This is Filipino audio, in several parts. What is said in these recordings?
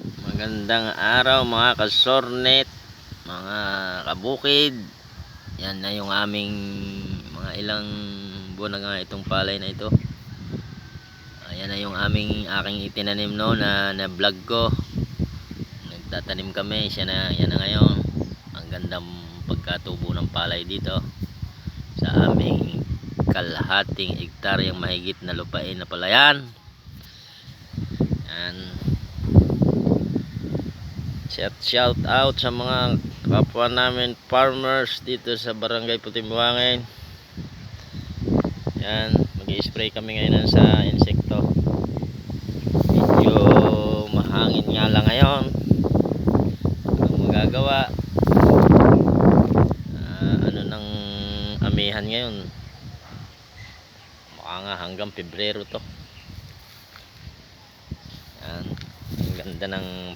Magandang araw mga kasornet, mga kabukid. Yan na yung aming mga ilang buwan na nga itong palay na ito. Ayan na yung aking itinanim no na vlog ko. Nagtatanim kami, yan na ngayon. Ang gandang pagkatubo ng palay dito sa aming kalahating hektaryang mahigit na lupain na palayan. Yan. Shout out sa mga kapwa namin farmers dito sa Barangay Putimbuangin. Yan, mag-i-spray kami ngayon sa insekto. Medyo mahangin nga lang ngayon. Ang magagawa, ano ng amihan ngayon, mukha nga hanggang Pebrero to. Yan, ang ganda ng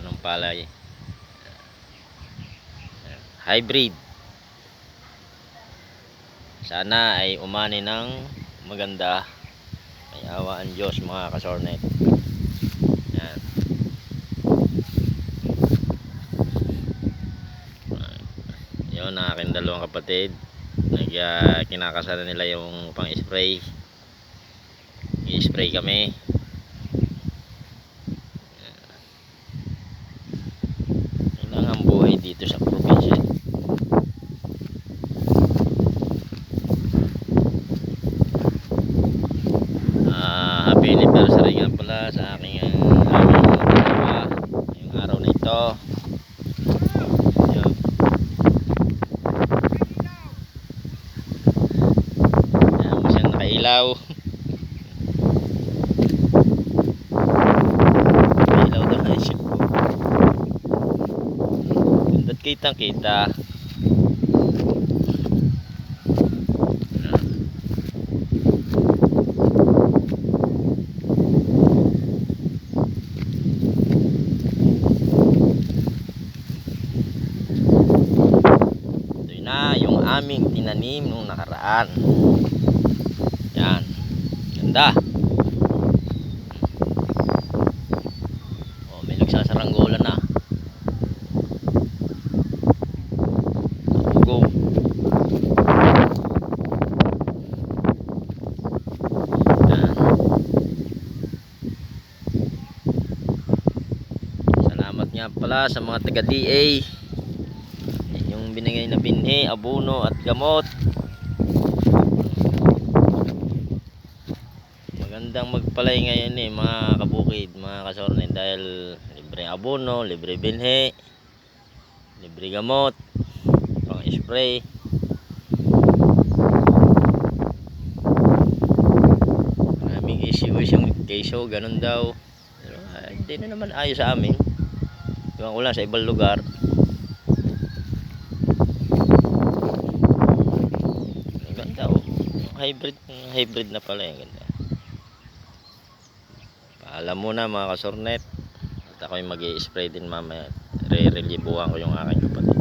ng palay. Hybrid. Sana ay umani ng maganda. May awa ang Diyos mga kasornet. Yan. Yun ang aking dalawang kapatid. Kinakasana nila yung pang spray. I-spray kami. Yun lang ang buhay dito sa probinsya. Happy anniversary nga pala sa aking dalawa yung araw na ito. Yan. Yan, masyang nakailaw. Nakailaw daw na isip ko. Gandot kitang kita. Na yung aming tinanim nung nakaraan. Yan, ganda. Oh, may nagsasaranggola na. Go. Yan. Salamat nga pala sa mga taga DA. Yung binigay na binhi, abono at gamot. Magandang magpalay ngayon mga kabukid, mga kasornin, dahil libre abono, libre binhi, libre gamot, pang spray. Maraming issue yung keso, ganun daw. Pero hindi na naman ayos sa amin. Iwan ko lang sa ibang lugar. Hybrid na pala yung ganda. Paalam muna mga kasornet, at ako'y mag-i-spray din mamaya. Re-reliebuhan ko yung aking kapatid.